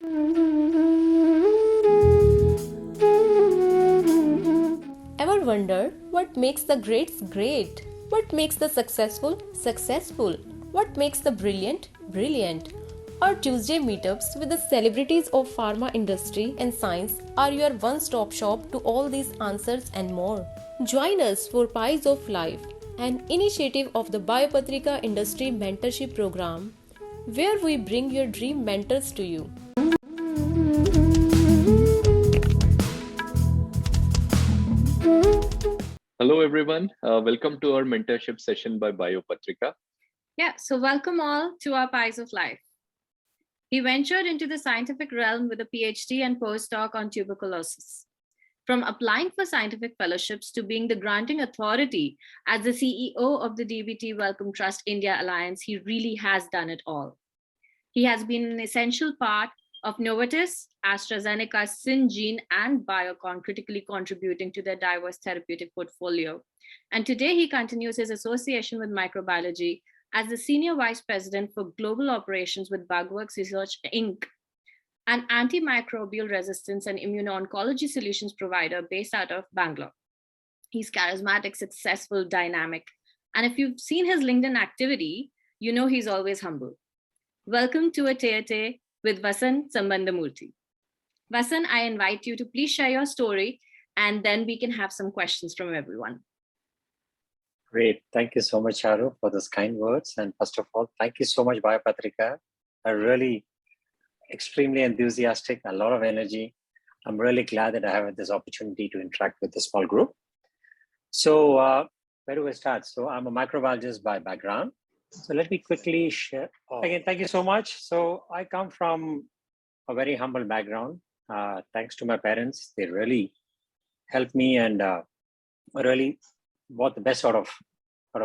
Ever wonder what makes the greats great? What makes the successful successful? What makes the brilliant brilliant? Our Tuesday meetups with the celebrities of pharma industry and science are your one-stop shop to all these answers and more. Join us for Pies of Life, an initiative of the Biopatrika Industry Mentorship Program, where we bring your dream mentors to you. Hello, everyone. Welcome to our mentorship session by Biopatrika. Yeah, so welcome all to our Pies of Life. He ventured into the scientific realm with a PhD and postdoc on tuberculosis. From applying for scientific fellowships to being the granting authority as the CEO of the DBT Wellcome Trust India Alliance, he really has done it all. He has been an essential part of Novartis, AstraZeneca, Syngene, and Biocon, critically contributing to their diverse therapeutic portfolio. And today he continues his association with microbiology as the Senior Vice President for Global Operations with Bugworks Research Inc., an antimicrobial resistance and immuno-oncology solutions provider based out of Bangalore. He's charismatic, successful, dynamic. And if you've seen his LinkedIn activity, you know he's always humble. Welcome to a Te with Vasan Sambandamurthy. Vasan, I invite you to please share your story, and then we can have some questions from everyone. Great. Thank you so much, Charu, for those kind words. And first of all, thank you so much, Biopatrika. I really extremely enthusiastic, a lot of energy. I'm really glad that I have this opportunity to interact with this small group. So where do I start? So I'm a microbiologist by background. So let me quickly share. Again, thank you so much. So I come from a very humble background. Thanks to my parents, they really helped me and really brought the best out of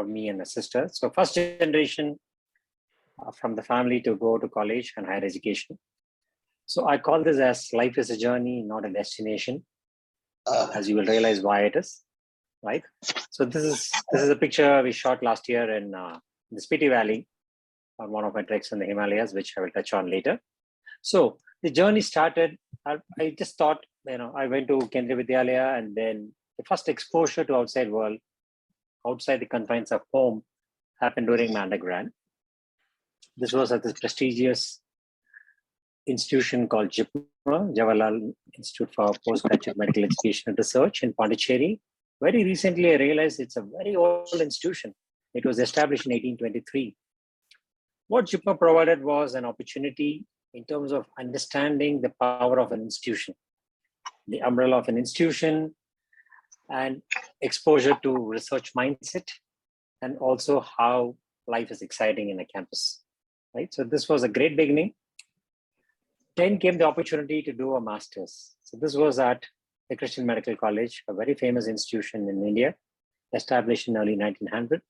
me and my sister. So first generation from the family to go to college and higher education. So I call this as life is a journey, not a destination, as you will realize why it is, right? So this is a picture we shot last year in the Spiti Valley on one of my treks in the Himalayas, which I will touch on later. So the journey started, I just thought, I went to Kendriya Vidyalaya, and then the first exposure to outside world, outside the confines of home, happened during my undergrad. This was at this prestigious institution called JIPMA, Jawaharlal Institute for Postgraduate Medical Education and Research in Pondicherry. Very recently, I realized it's a very old institution. It was established in 1823. What JIPMA provided was an opportunity in terms of understanding the power of an institution, the umbrella of an institution, and exposure to research mindset, and also how life is exciting in a campus, right? So this was a great beginning. Then came the opportunity to do a master's. So this was at the Christian Medical College, a very famous institution in India, established in early 1900.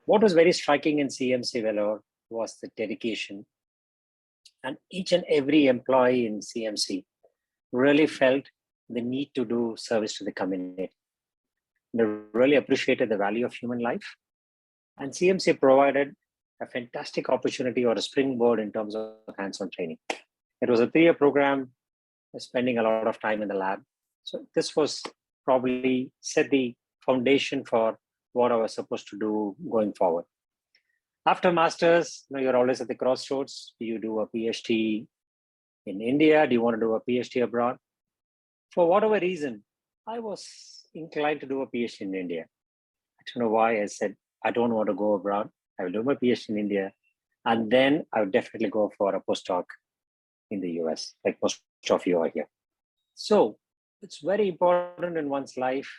What was very striking in CMC Vellore was the dedication. And each and every employee in CMC really felt the need to do service to the community. They really appreciated the value of human life. And CMC provided a fantastic opportunity or a springboard in terms of hands-on training. It was a 3-year program, spending a lot of time in the lab. So this was probably set the foundation for what I was supposed to do going forward. After master's, you're always at the crossroads. Do you do a PhD in India? Do you want to do a PhD abroad? For whatever reason, I was inclined to do a PhD in India. I don't know why. I said, I don't want to go abroad. I will do my PhD in India. And then I would definitely go for a postdoc in the US, like most of you are here. So it's very important in one's life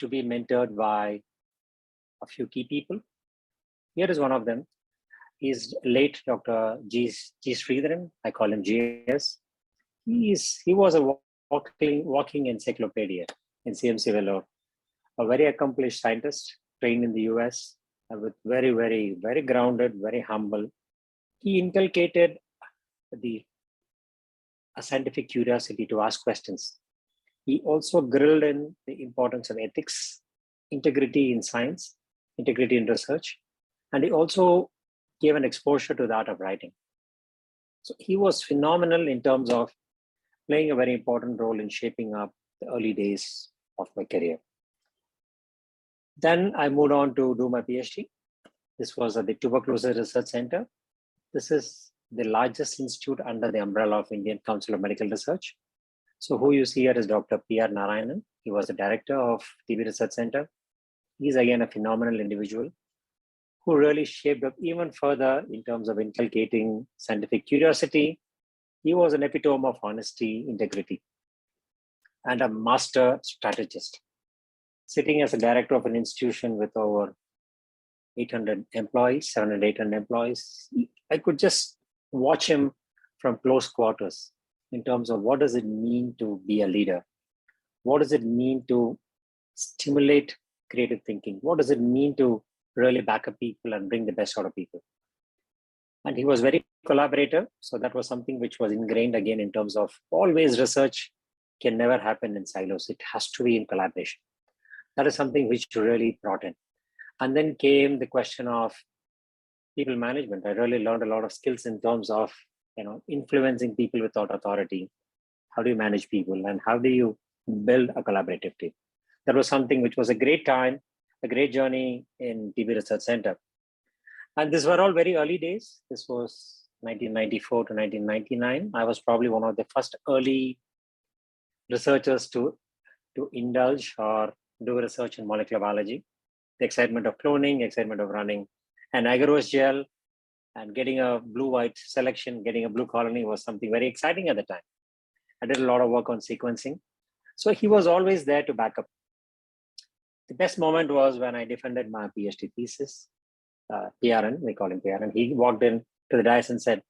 to be mentored by a few key people. Here is one of them. He's late Dr. G. Sridharan. I call him GS. He was a walking encyclopedia in CMC Vellore, a very accomplished scientist trained in the US, with very, very, very grounded, very humble. He inculcated a scientific curiosity to ask questions. He also grilled in the importance of ethics, integrity in science, integrity in research, and he also gave an exposure to the art of writing. So he was phenomenal in terms of playing a very important role in shaping up the early days of my career. Then I moved on to do my PhD. This was at the Tuberculosis Research Center. This is the largest institute under the umbrella of Indian Council of Medical Research. So who you see here is Dr. P.R. Narayanan. He was the director of TB Research Center. He's again a phenomenal individual who really shaped up even further in terms of inculcating scientific curiosity. He was an epitome of honesty, integrity, and a master strategist. Sitting as a director of an institution with over 800 employees, 700, 800 employees, I could just watch him from close quarters in terms of what does it mean to be a leader? What does it mean to stimulate creative thinking? What does it mean to really back up people and bring the best out of people? And he was very collaborative. So that was something which was ingrained again in terms of always research can never happen in silos. It has to be in collaboration. That is something which really brought in. And then came the question of people management. I really learned a lot of skills in terms of influencing people without authority. How do you manage people and how do you build a collaborative team? That was something which was a great time, a great journey in TB Research Center. And these were all very early days. This was 1994 to 1999. I was probably one of the first early researchers to indulge or do research in molecular biology. The excitement of cloning, excitement of running an agarose gel and getting a blue-white selection, getting a blue colony was something very exciting at the time. I did a lot of work on sequencing. So he was always there to back up. The best moment was when I defended my PhD thesis, PRN, we call him PRN. He walked in to the dais and said,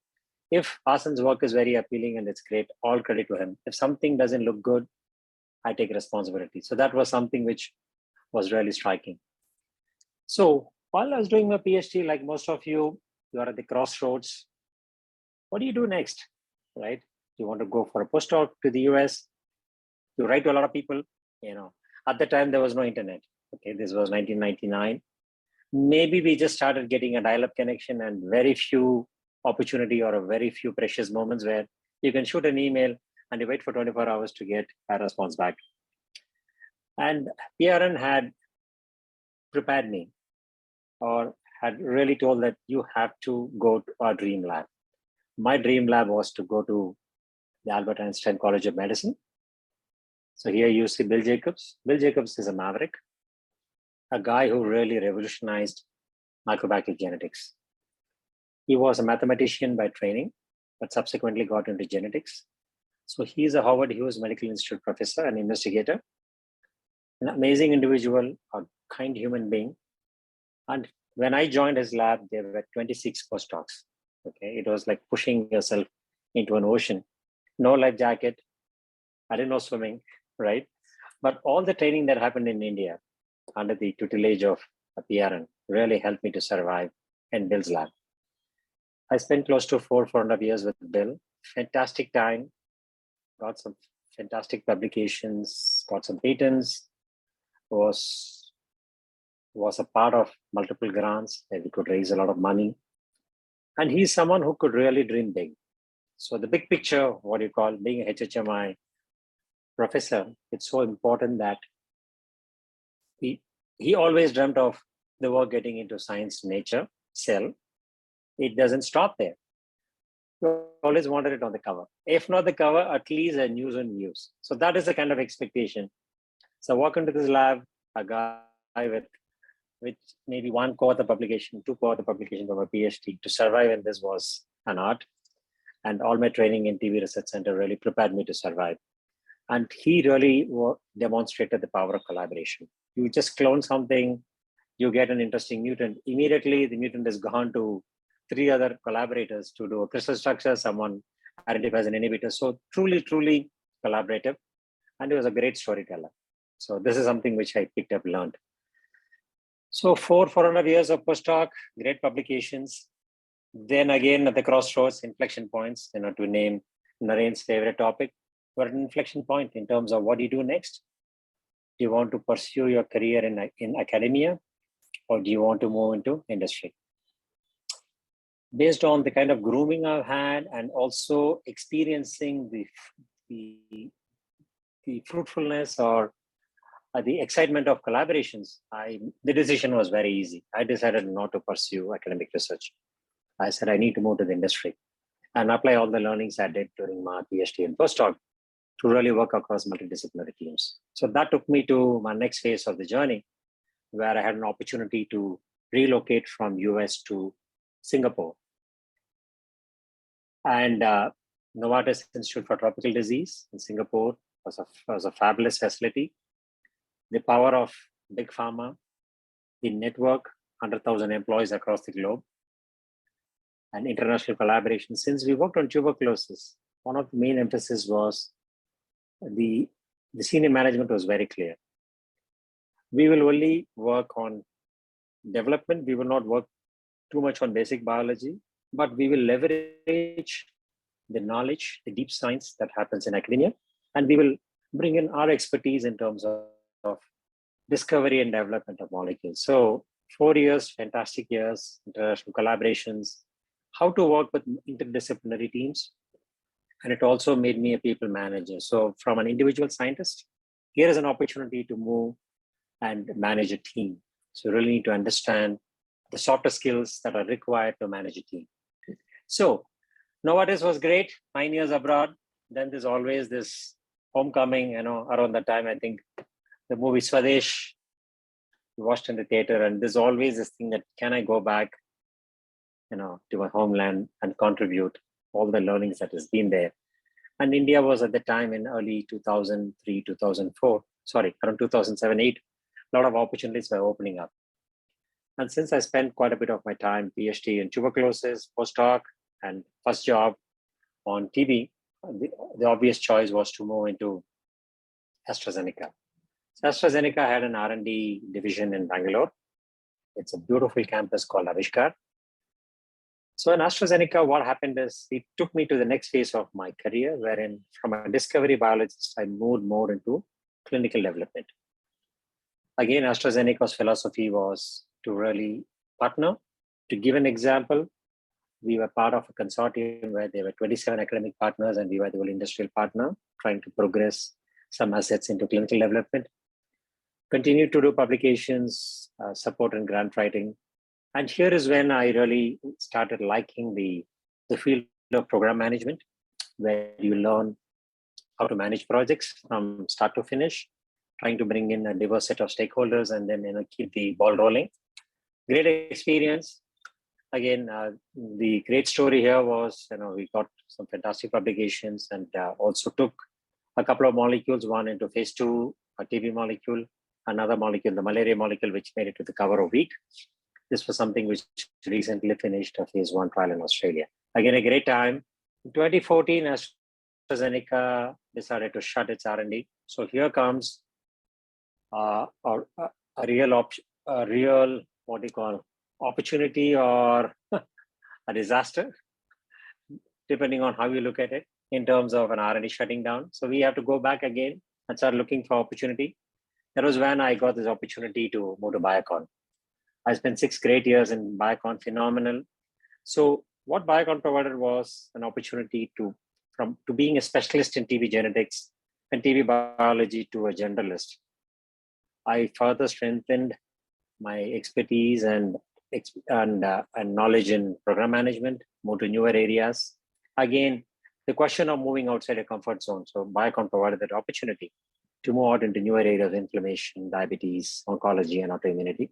if Vasan's work is very appealing and it's great, all credit to him. If something doesn't look good, I take responsibility. So that was something which was really striking. So while I was doing my PhD, like most of you, you are at the crossroads. What do you do next, right? You want to go for a postdoc to the US. You write to a lot of people, At the time, there was no internet. Okay, this was 1999. Maybe we just started getting a dial-up connection and very few opportunity or a very few precious moments where you can shoot an email and you wait for 24 hours to get a response back. And PRN had prepared me or had really told that you have to go to our dream lab. My dream lab was to go to the Albert Einstein College of Medicine. So here you see Bill Jacobs. Bill Jacobs is a maverick, a guy who really revolutionized microbial genetics. He was a mathematician by training, but subsequently got into genetics. So he's a Howard Hughes Medical Institute professor and investigator, an amazing individual, a kind human being. And when I joined his lab, there were 26 postdocs. Okay, it was like pushing yourself into an ocean. No life jacket. I didn't know swimming, right? But all the training that happened in India under the tutelage of a PRN really helped me to survive in Bill's lab. I spent close to 4.5 years with Bill. Fantastic time. Got some fantastic publications, got some patents, was a part of multiple grants that we could raise a lot of money. And he's someone who could really dream big. So the big picture, what you call being a HHMI professor, it's so important that he always dreamt of the work getting into science, nature, cell. It doesn't stop there. He always wanted it on the cover. If not the cover, at least a news on news. So that is the kind of expectation. So I walk into this lab, a guy with maybe one co-author publication, two co-author publications of a PhD. To survive in this was an art. And all my training in TB Research Center really prepared me to survive. And he really demonstrated the power of collaboration. You just clone something, you get an interesting mutant. Immediately, the mutant is gone to 3 other collaborators to do a crystal structure. Someone identifies an inhibitor. So truly, truly collaborative. And he was a great storyteller. So this is something which I picked up, learned. So 4.5 years of postdoc, great publications. Then again at the crossroads, inflection points, to name Naren's favorite topic, we're at an inflection point in terms of what do you do next? Do you want to pursue your career in academia or do you want to move into industry? based on the kind of grooming I've had and also experiencing the fruitfulness or the excitement of collaborations, the decision was very easy. I decided not to pursue academic research. I said I need to move to the industry and apply all the learnings I did during my PhD and postdoc to really work across multidisciplinary teams. So that took me to my next phase of the journey, where I had an opportunity to relocate from US to Singapore. And Novartis Institute for Tropical Disease in Singapore was a fabulous facility. The power of big pharma, the network, 100,000 employees across the globe, and international collaboration. Since we worked on tuberculosis, one of the main emphasis was the senior management was very clear. We will only work on development. We will not work too much on basic biology, but we will leverage the knowledge, the deep science that happens in academia, and we will bring in our expertise in terms of discovery and development of molecules. So 4 years, fantastic years, international collaborations, how to work with interdisciplinary teams. And it also made me a people manager. So from an individual scientist, here is an opportunity to move and manage a team. So you really need to understand the softer skills that are required to manage a team. So Novartis was great, 9 years abroad. Then there's always this homecoming, around that time, I think the movie Swadesh, we watched in the theater, and there's always this thing that, can I go back, to my homeland and contribute all the learnings that has been there. And India was at the time in early 2003, 2004, around 2007, 8, a lot of opportunities were opening up. And since I spent quite a bit of my time, PhD in tuberculosis, postdoc, and first job on TB, the obvious choice was to move into AstraZeneca. So AstraZeneca had an R&D division in Bangalore. It's a beautiful campus called Avishkar. So in AstraZeneca, what happened is it took me to the next phase of my career, wherein from a discovery biologist, I moved more into clinical development. Again, AstraZeneca's philosophy was to really partner. To give an example, we were part of a consortium where there were 27 academic partners, and we were the only industrial partner trying to progress some assets into clinical development. Continued to do publications, support and grant writing. And here is when I really started liking the field of program management, where you learn how to manage projects from start to finish, trying to bring in a diverse set of stakeholders and then keep the ball rolling. Great experience. Again, the great story here was, we got some fantastic publications and also took a couple of molecules, one into phase 2, a TB molecule, another molecule, the malaria molecule, which made it to the cover of Week. This was something which recently finished a phase 1 trial in Australia. Again, a great time. In 2014, AstraZeneca decided to shut its R&D. So here comes a real opportunity or a disaster, depending on how you look at it, in terms of an R&D shutting down. So we have to go back again and start looking for opportunity. That was when I got this opportunity to move to Biocon. I spent 6 great years in Biocon, phenomenal. So what Biocon provided was an opportunity to being a specialist in TB genetics and TB biology to a generalist. I further strengthened my expertise and knowledge in program management, moved to newer areas. Again, the question of moving outside a comfort zone. So Biocon provided that opportunity to move out into newer areas of inflammation, diabetes, oncology, and autoimmunity.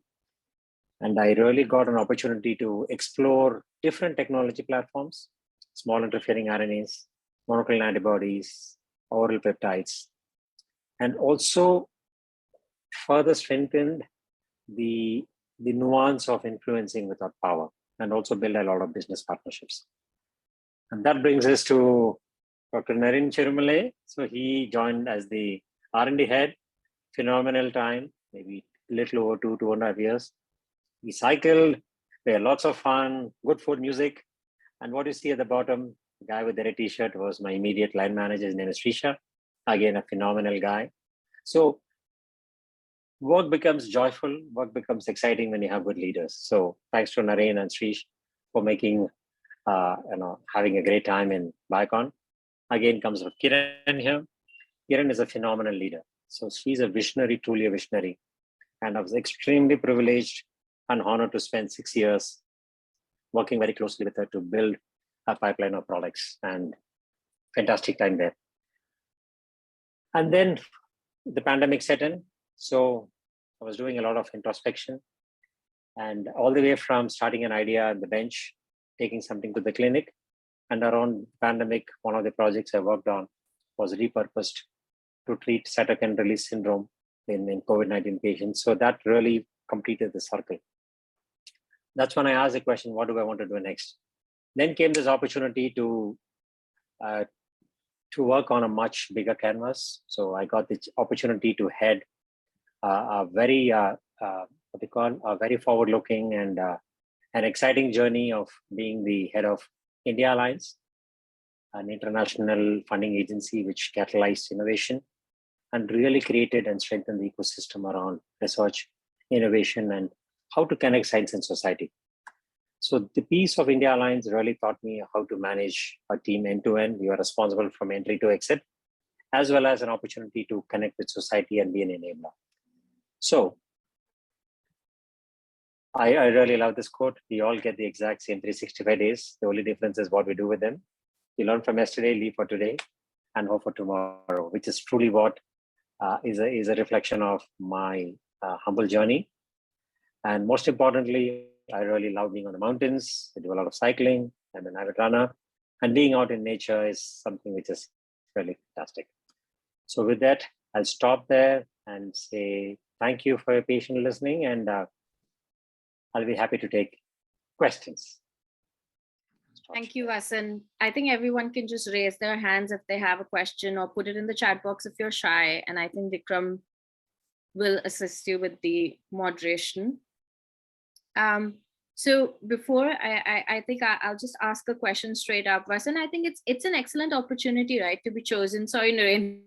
And I really got an opportunity to explore different technology platforms, small interfering RNAs, monoclonal antibodies, oral peptides, and also further strengthened the nuance of influencing without power, and also build a lot of business partnerships. And that brings us to Dr. Naren Chirumale. So he joined as the R&D head, phenomenal time, maybe a little over 2.5 years. We cycled, we had lots of fun, good food, music. And what you see at the bottom, the guy with the red t-shirt was my immediate line manager. His name is Srisha. Again, a phenomenal guy. So work becomes joyful, work becomes exciting when you have good leaders. So thanks to Naren and Srish for making having a great time in Biocon. Again, comes with Kiran here. Kiran is a phenomenal leader. So she's a visionary, truly a visionary. And I was extremely privileged and honored to spend 6 years working very closely with her to build a pipeline of products, and fantastic time there. And then the pandemic set in. So I was doing a lot of introspection, and all the way from starting an idea on the bench, taking something to the clinic. And around pandemic, one of the projects I worked on was repurposed to treat cytokine release syndrome in COVID-19 patients. So that really completed the circle. That's when I asked the question, what do I want to do next? Then came this opportunity to work on a much bigger canvas. So I got the opportunity to head a very very forward-looking and an exciting journey of being the head of India Alliance, an international funding agency which catalyzed innovation and really created and strengthened the ecosystem around research, innovation, and how to connect science and society. So the piece of India Alliance really taught me how to manage a team end-to-end. You are responsible from entry to exit, as well as an opportunity to connect with society and be an enabler. So I really love this quote. We all get the exact same 365 days. The only difference is what we do with them. You learn from yesterday, leave for today, and hope for tomorrow, which is truly what is a reflection of my humble journey. And most importantly, I really love being on the mountains. I do a lot of cycling. I'm an avid runner. And being out in nature is something which is really fantastic. So with that, I'll stop there and say thank you for your patient listening. And I'll be happy to take questions. Thank you, Vasan. I think everyone can just raise their hands if they have a question, or put it in the chat box if you're shy. And I think Vikram will assist you with the moderation. So before I think I'll just ask a question straight up, Vasan. I think it's an excellent opportunity, right, to be chosen. Sorry, Naren.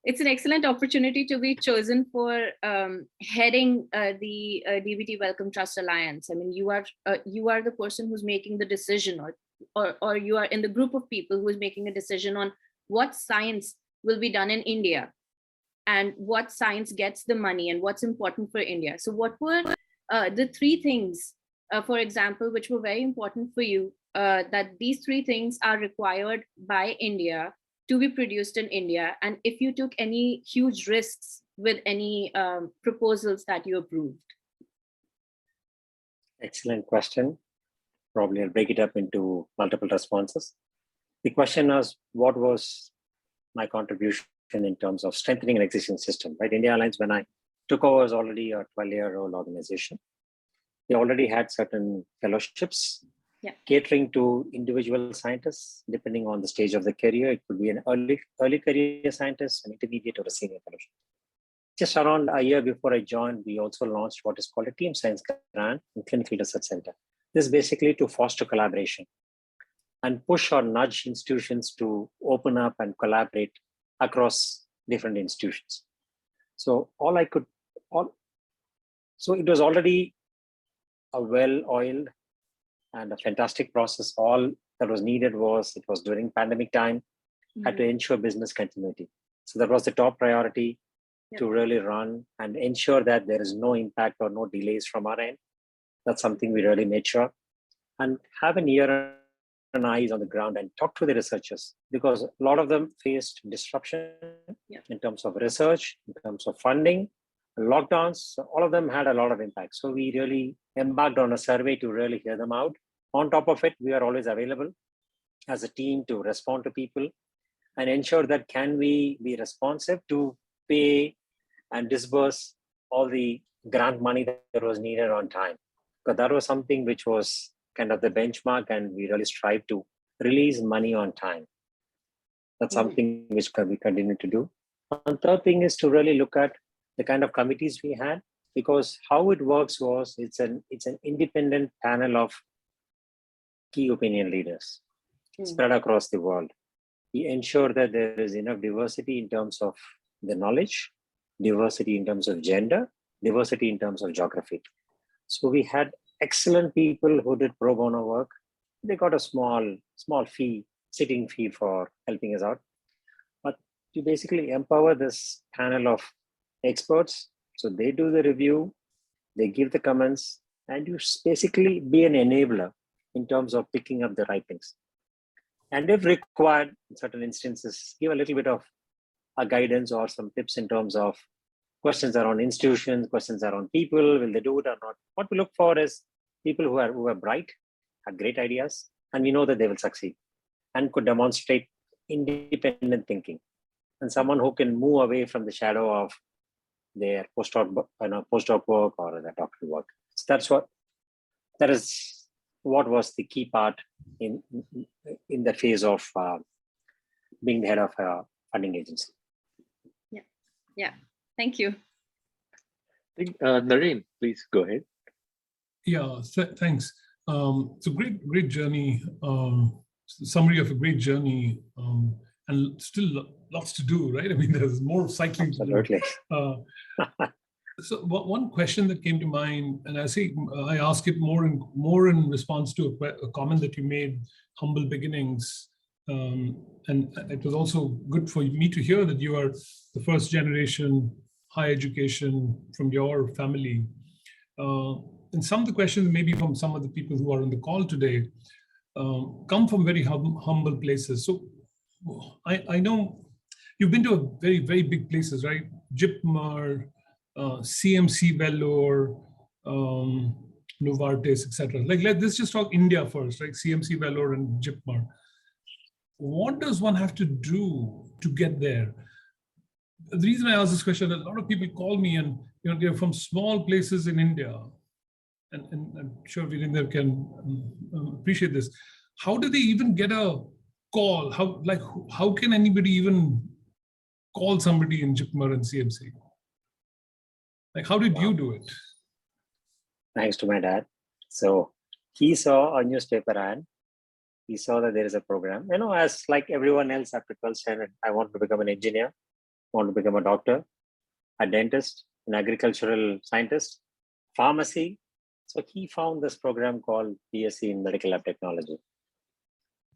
It's an excellent opportunity to be chosen for heading the DBT Wellcome Trust Alliance. I mean, you are the person who's making the decision, or you are in the group of people who is making a decision on what science will be done in India, and what science gets the money, and what's important for India. So what were the three things, for example, which were very important for you, that these three things are required by India to be produced in India? And if you took any huge risks with any proposals that you approved? Excellent question. Probably I'll break it up into multiple responses. The question was, what was my contribution in terms of strengthening an existing system, right? India Alliance, when I took over, was already a 12-year-old organization. They already had certain fellowships, catering to individual scientists, depending on the stage of the career. It could be an early career scientist, an intermediate, or a senior fellowship. Just around a year before I joined, we also launched what is called a Team Science Grant and Clinical Research Center. This is basically to foster collaboration and push or nudge institutions to open up and collaborate across different institutions. So so it was already a well-oiled and a fantastic process. All that was needed was, it was during pandemic time, had to ensure business continuity. So that was the top priority, to really run and ensure that there is no impact or no delays from our end. That's something we really made sure. And have an ear and eyes on the ground and talk to the researchers, because a lot of them faced disruption in terms of research, in terms of funding, lockdowns. So all of them had a lot of impact. So we really embarked on a survey to really hear them out. On top of it, we are always available as a team to respond to people and ensure that can we be responsive to pay and disburse all the grant money that was needed on time. Because that was something which was kind of the benchmark, and we really strive to release money on time. That's something which we continue to do. And third thing is to really look at the kind of committees we had, because how it works was it's an independent panel of key opinion leaders spread across the world. We ensure that there is enough diversity in terms of the knowledge, diversity in terms of gender, diversity in terms of geography. So we had excellent people who did pro bono work, They got a small fee, sitting fee for helping us out. But you basically empower this panel of experts. So they do the review, they give the comments, and you basically be an enabler in terms of picking up the right things. And if required, in certain instances, give a little bit of a guidance or some tips in terms of questions around institutions, questions around people, will they do it or not? What we look for is people who are bright, have great ideas, and we know that they will succeed and could demonstrate independent thinking. And someone who can move away from the shadow of their postdoc work or their doctoral work. So that is what was the key part in the phase of being the head of a funding agency. Yeah. Thank you. Naren, please go ahead. Yeah, thanks. It's a great journey, summary of a great journey, and still lots to do, right? I mean, there's more cycling to do. So one question that came to mind, and I ask it more in response to a comment that you made, humble beginnings. And it was also good for me to hear that you are the first generation higher education from your family. And some of the questions, maybe from some of the people who are on the call today, come from very humble places. So I know you've been to very, very big places, right? JIPMER, CMC Vellore, Novartis, etc. Let's just talk India first, right? CMC Vellore and JIPMER. What does one have to do to get there? The reason I ask this question, a lot of people call me and they're from small places in India, and I'm sure Virender can appreciate this. How do they even get a call? How can anybody even call somebody in JIPMER and CMC? How did you do it? Thanks to my dad. So he saw a newspaper ad. He saw that there is a program. As like everyone else after 12th standard, I want to become an engineer, want to become a doctor, a dentist, an agricultural scientist, pharmacy. So he found this program called BSc in Medical Lab Technology,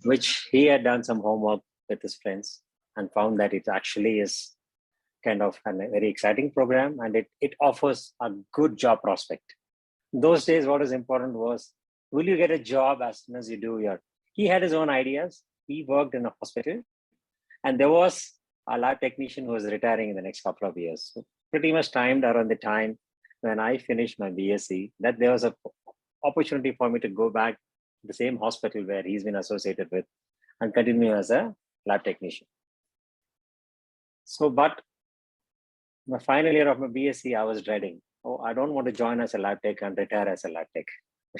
which he had done some homework with his friends and found that it actually is kind of a very exciting program, and it offers a good job prospect. Those days, what is important was, will you get a job as soon as you do your... He had his own ideas. He worked in a hospital, and there was a lab technician who was retiring in the next couple of years. So pretty much timed around the time when I finished my BSc, that there was an opportunity for me to go back to the same hospital where he's been associated with and continue as a lab technician. So, but my final year of my BSc, I was dreading, I don't want to join as a lab tech and retire as a lab tech,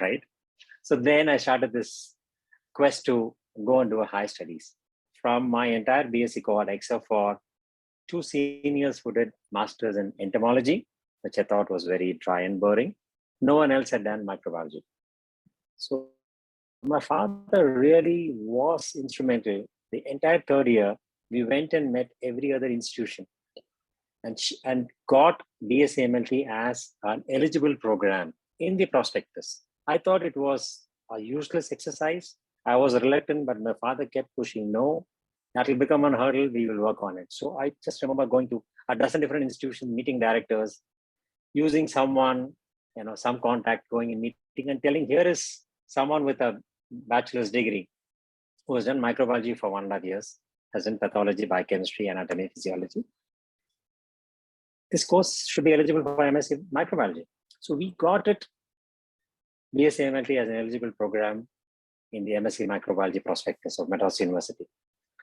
right? So then I started this quest to go and do a high studies. From my entire BSc cohort, except for 2 seniors who did masters in entomology, which I thought was very dry and boring, no one else had done microbiology. So my father really was instrumental. The entire 3rd year, we went and met every other institution and got BSc MLT as an eligible program in the prospectus. I thought it was a useless exercise. I was reluctant, but my father kept pushing, no, that will become a hurdle, we will work on it. So I just remember going to a dozen different institutions, meeting directors, using someone, some contact, going and meeting and telling, here is someone with a bachelor's degree who has done microbiology for 1.5 years, has done pathology, biochemistry, anatomy, physiology. This course should be eligible for MSc microbiology. So we got it, BSc MLT as an eligible program in the MSc microbiology prospectus of Madras University.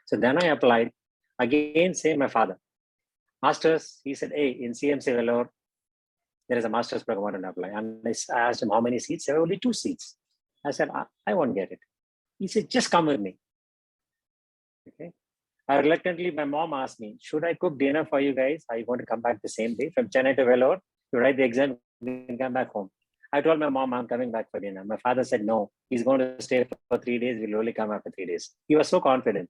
So then I applied, again, same my father. Masters, he said, hey, in CMC Vellore, there is a master's program and apply. And I asked him how many seats, there were only 2 seats. I said, I won't get it. He said, just come with me. Okay. Reluctantly, my mom asked me, should I cook dinner for you guys? Are you going to come back the same day from Chennai to Vellore? You write the exam, and come back home. I told my mom, I'm coming back for dinner. My father said, no, he's going to stay for 3 days. We'll only come after 3 days. He was so confident.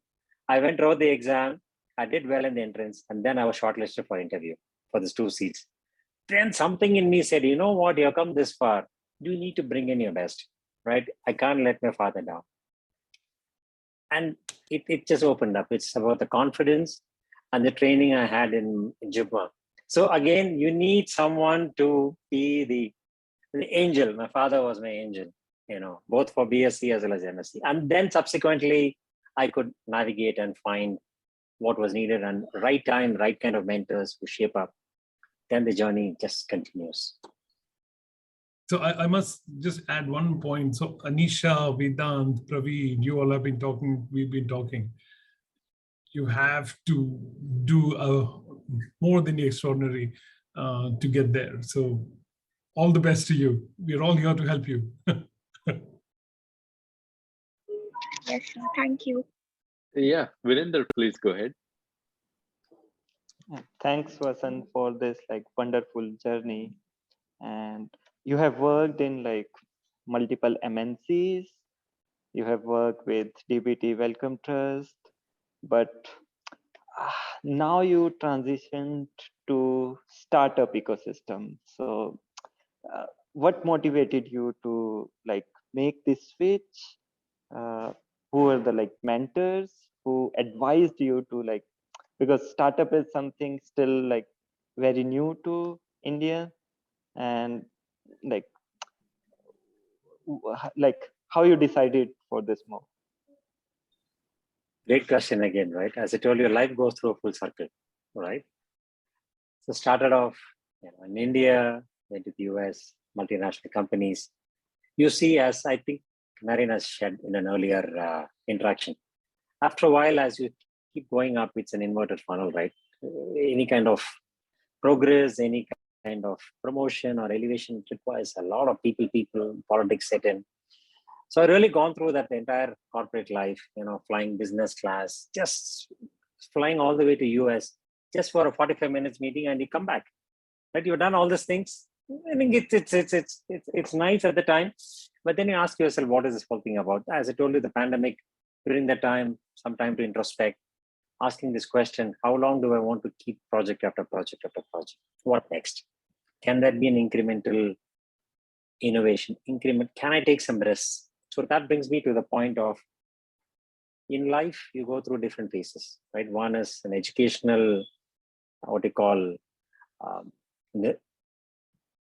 I went, wrote the exam. I did well in the entrance. And then I was shortlisted for interview for these 2 seats. Then something in me said, you know what, you come this far. You need to bring in your best, right? I can't let my father down. And it just opened up. It's about the confidence and the training I had in Jubba. So again, you need someone to be the angel. My father was my angel, both for BSc as well as MSc. And then subsequently, I could navigate and find what was needed, and right time, right kind of mentors who shape up. Then the journey just continues. So I must just add one point. So Anisha, Vedant, Praveen, you all have been talking, we've been talking. You have to do more than the extraordinary to get there. So all the best to you. We're all here to help you. Yes, sir. Thank you. Yeah, Virender, please go ahead. Thanks, Vasan, for this wonderful journey. And you have worked in multiple MNCs. You have worked with DBT Wellcome Trust, but now you transitioned to startup ecosystem. So what motivated you to make this switch? Who were the mentors who advised you to because startup is something still very new to India, and how you decided for this move? Great question again, right? As I told you, life goes through a full circle, right? So started off in India, went to the US, multinational companies. You see, as I think Naren has shared in an earlier interaction, after a while, as you keep going up, it's an inverted funnel, right? Any kind of progress, any kind of promotion or elevation requires a lot of people, politics set in. So I really gone through that entire corporate life, flying business class, just flying all the way to US just for a 45 minutes meeting, and you come back. Right? You've done all these things. I think it's nice at the time, but then you ask yourself, what is this whole thing about? As I told you, the pandemic, during that time, some time to introspect, asking this question, how long do I want to keep project after project after project? What next? Can there be an incremental innovation? Can I take some risks? So that brings me to the point of, in life, you go through different phases, right? One is an educational, what you call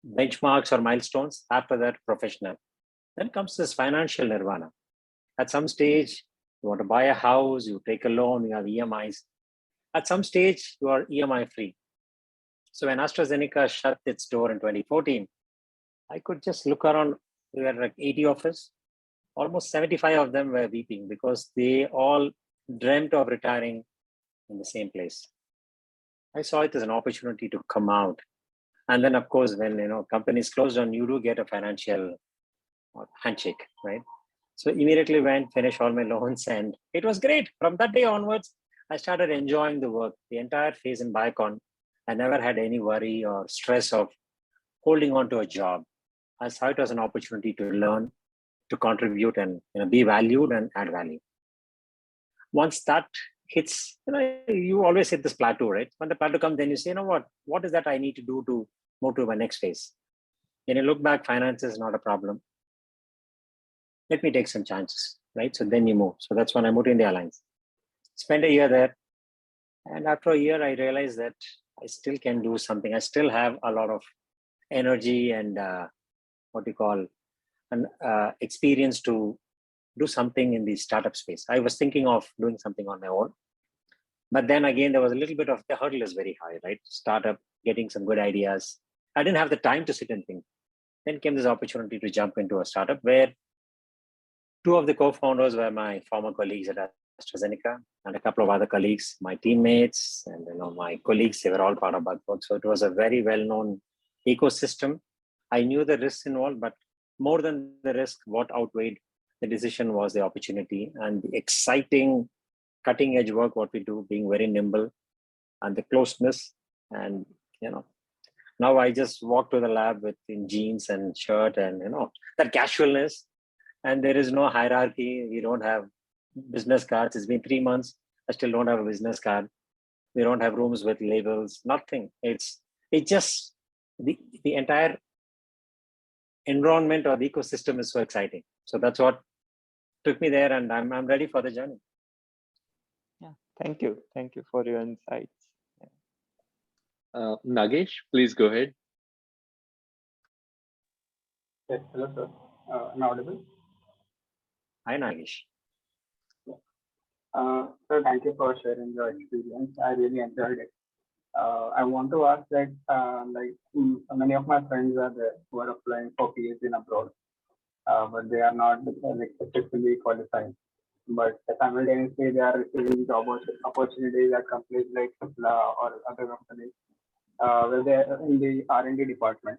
benchmarks or milestones. After that, professional. Then comes this financial nirvana. At some stage, you want to buy a house, you take a loan, you have EMIs. At some stage, you are EMI free. So when AstraZeneca shut its door in 2014, I could just look around. There were 80 of us. Almost 75 of them were weeping because they all dreamt of retiring in the same place. I saw it as an opportunity to come out. And then, of course, when companies closed down, you do get a financial handshake, right? So immediately went, finished all my loans, and it was great. From that day onwards, I started enjoying the work. The entire phase in Biocon, I never had any worry or stress of holding on to a job. I saw it as an opportunity to learn, to contribute, and be valued and add value. Once that hits, you always hit this plateau, right? When the plateau comes, then you say, what is that I need to do to move to my next phase? When you look back, finance is not a problem. Let me take some chances, right? So then you move. So that's when I moved to India Alliance. Spent a year there. And after a year, I realized that I still can do something. I still have a lot of energy and an experience to do something in the startup space. I was thinking of doing something on my own. But then again, there was a little bit of the hurdle is very high, right? Startup, getting some good ideas. I didn't have the time to sit and think. Then came this opportunity to jump into a startup where two of the co-founders were my former colleagues at AstraZeneca, and a couple of other colleagues, my teammates, and my colleagues. They were all part of Bugworks. So it was a very well-known ecosystem. I knew the risks involved, but more than the risk, what outweighed the decision was the opportunity and the exciting, cutting-edge work. What we do, being very nimble, and the closeness, and now I just walk to the lab in jeans and shirt, and that casualness. And there is no hierarchy. We don't have business cards. It's been 3 months. I still don't have a business card. We don't have rooms with labels, nothing. It's just the entire environment or the ecosystem is so exciting. So that's what took me there, and I'm ready for the journey. Thank you. Thank you for your insights. Nagesh, please go ahead. Yes, hello, sir. Am I audible? Hi, Nagesh. Sir, thank you for sharing your experience. I really enjoyed it. I want to ask that, many of my friends are there who are applying for PhD in abroad, but they are not successfully qualified. But simultaneously, they are receiving job opportunities at companies like Cipla or other companies where they are in the R&D department.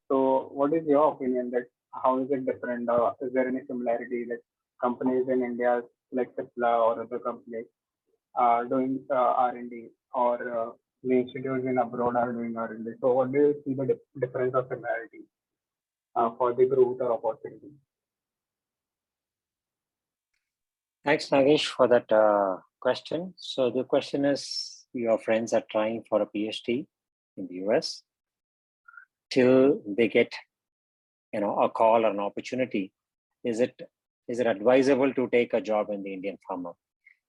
So, what is your opinion that how is it different? Is there any similarity that companies in India like Cipla or other companies are doing R&D or the institutes in abroad are doing R&D? So, what do you see the difference or similarity for the growth or opportunity? Thanks, Nagesh, for that question. So the question is, your friends are trying for a PhD in the US till they get, a call or an opportunity. Is it advisable to take a job in the Indian pharma?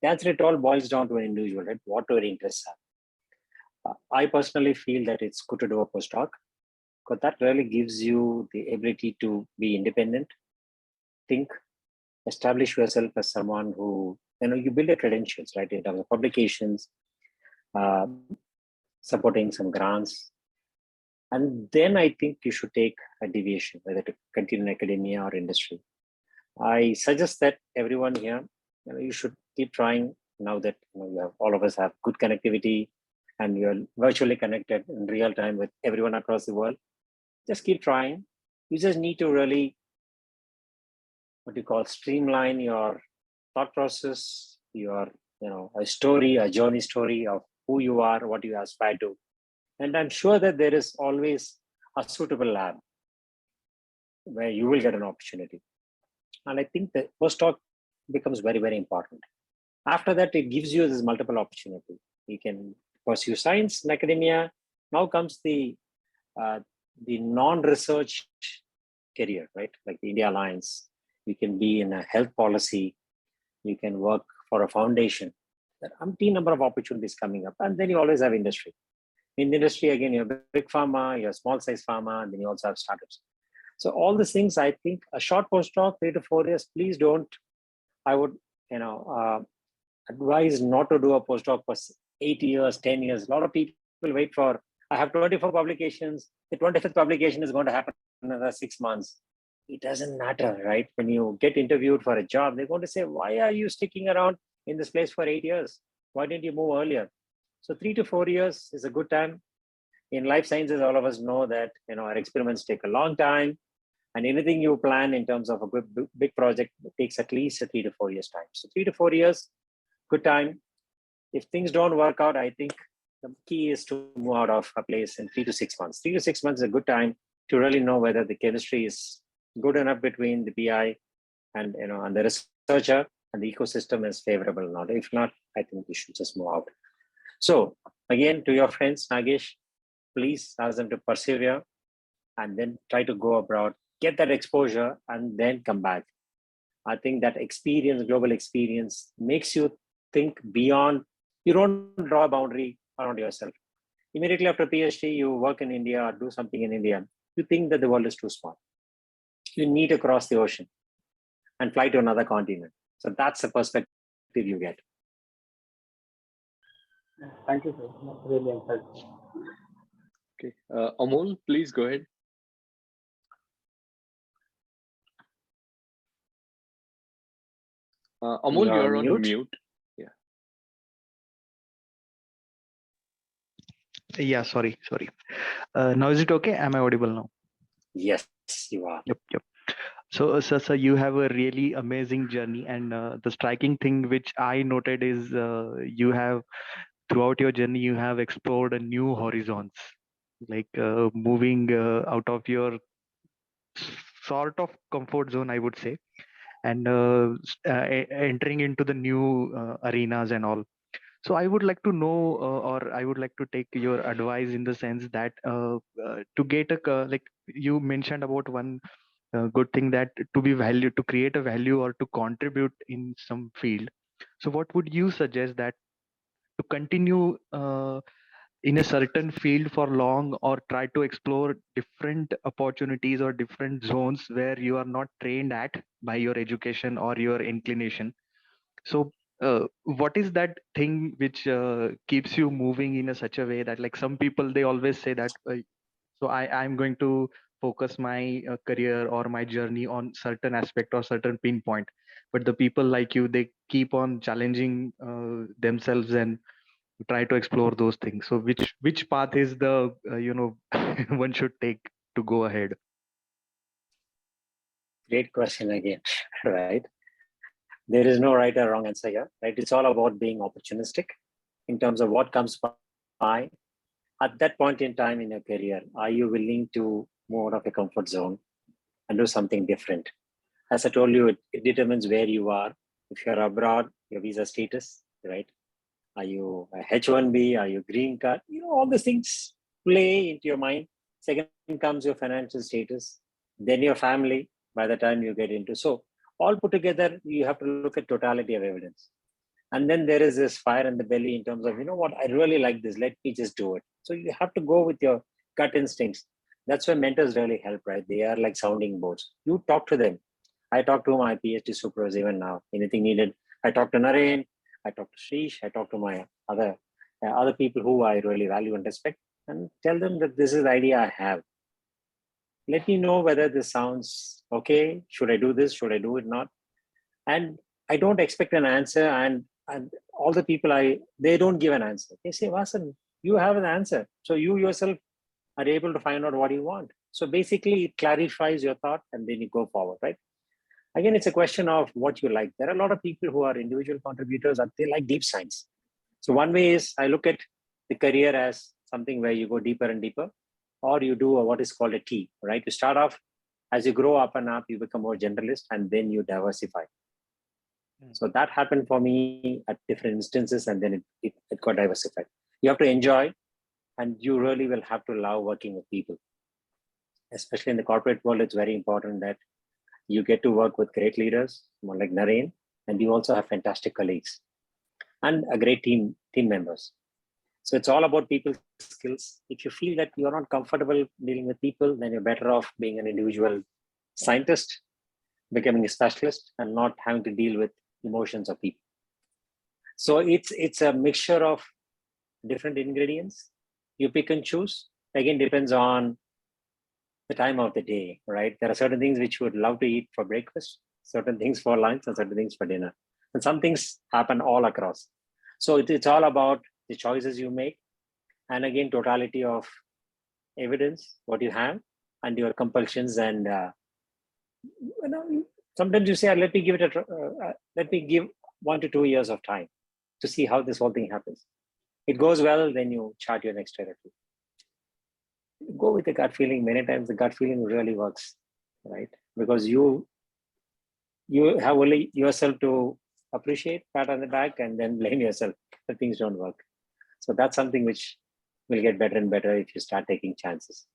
The answer, it all boils down to an individual, right? What your interests are. I personally feel that it's good to do a postdoc because that really gives you the ability to be independent, think, establish yourself as someone who, you build your credentials, right, in terms of publications, supporting some grants. And then I think you should take a deviation, whether to continue in academia or industry. I suggest that everyone here, you should keep trying now that you have, all of us have good connectivity and you're virtually connected in real time with everyone across the world. Just keep trying. You just need to really, what you call, streamline your thought process, your, a story, a journey story of who you are, what you aspire to. And I'm sure that there is always a suitable lab where you will get an opportunity. And I think the postdoc becomes very, very important. After that, it gives you this multiple opportunity. You can pursue science in academia. Now comes the non-research career, right? Like the India Alliance. You can be in a health policy. You can work for a foundation. There are umpteen number of opportunities coming up. And then you always have industry. In the industry, again, you have big pharma, you have small size pharma, and then you also have startups. So all these things, I think a short postdoc, 3 to 4 years, please don't, I would, advise not to do a postdoc for 8 years, 10 years. A lot of people wait for, I have 24 publications. The 25th publication is going to happen in another 6 months. It doesn't matter, right? When you get interviewed for a job, they're going to say, why are you sticking around in this place for 8 years? Why didn't you move earlier? So 3 to 4 years is a good time. In life sciences, all of us know that our experiments take a long time, and anything you plan in terms of a big project takes at least 3 to 4 years time. So 3 to 4 years, good time. If things don't work out, I think the key is to move out of a place in 3 to 6 months. 3 to 6 months is a good time to really know whether the chemistry is good enough between the PI and and the researcher, and the ecosystem is favorable or not. If not, I think you should just move out. So again, to your friends, Nagesh, please ask them to persevere and then try to go abroad, get that exposure, and then come back. I think that experience, global experience, makes you think beyond. You don't draw a boundary around yourself. Immediately after PhD, you work in India or do something in India. You think that the world is too small. You need to cross the ocean and fly to another continent. So that's the perspective you get. Thank you, sir. That's really insightful. Okay, Amol, please go ahead. Amol, you're on mute. Yeah, sorry. Now is it okay? Am I audible now? Yes, you are. Yep. So, sir, you have a really amazing journey, and the striking thing which I noted is you have, throughout your journey, you have explored a new horizons, like moving out of your sort of comfort zone, I would say, and entering into the new arenas and all. So I would like to know, or I would like to take your advice in the sense that to get like you mentioned about one good thing, that to be to create a value or to contribute in some field. So what would you suggest that to continue in a certain field for long, or try to explore different opportunities or different zones where you are not trained at by your education or your inclination. So what is that thing which keeps you moving in a such a way that, like, some people, they always say that so I'm going to focus my career or my journey on certain aspect or certain pinpoint, but the people like you, they keep on challenging themselves and try to explore those things. So which path is the one should take to go ahead? Great question again, right? There is no right or wrong answer here, right? It's all about being opportunistic in terms of what comes by. At that point in time in your career, are you willing to move out of a comfort zone and do something different? As I told you, it determines where you are. If you're abroad, your visa status, right? Are you a H1B? Are you green card? All these things play into your mind. Second comes your financial status, then your family by the time you get into. So all put together, you have to look at totality of evidence. And then there is this fire in the belly in terms of, what, I really like this, let me just do it. So you have to go with your gut instincts. That's where mentors really help, right? They are like sounding boards. You talk to them. I talk to my PhD supervisor even now. Anything needed, I talk to Naren, I talk to Shrish, I talk to my other people who I really value and respect, and tell them that this is the idea I have. Let me know whether this sounds okay. Should I do this? Should I do it not? And I don't expect an answer. And all the people they don't give an answer. They say, Vasan, you have an answer. So you yourself are able to find out what you want. So basically it clarifies your thought and then you go forward, right? Again, it's a question of what you like. There are a lot of people who are individual contributors and they like deep science. So one way is I look at the career as something where you go deeper and deeper, or you do what is called a T, right? You start off, as you grow up and up, you become more generalist and then you diversify. So that happened for me at different instances, and then it got diversified. You have to enjoy, and you really will have to love working with people. Especially in the corporate world, it's very important that you get to work with great leaders, more like Naren, and you also have fantastic colleagues and a great team members. So it's all about people skills. If you feel that you're not comfortable dealing with people, then you're better off being an individual scientist, becoming a specialist, and not having to deal with emotions of people. So it's a mixture of different ingredients. You pick and choose. Again, depends on the time of the day, right? There are certain things which you would love to eat for breakfast, certain things for lunch, and certain things for dinner. And some things happen all across. So it's all about the choices you make. And again, totality of evidence, what you have, and your compulsions. And sometimes you say, let me give 1 to 2 years of time to see how this whole thing happens. It goes well, then you chart your next territory. Go with the gut feeling. Many times the gut feeling really works, right? Because you have only yourself to appreciate, pat on the back, and then blame yourself that things don't work. So that's something which will get better and better if you start taking chances.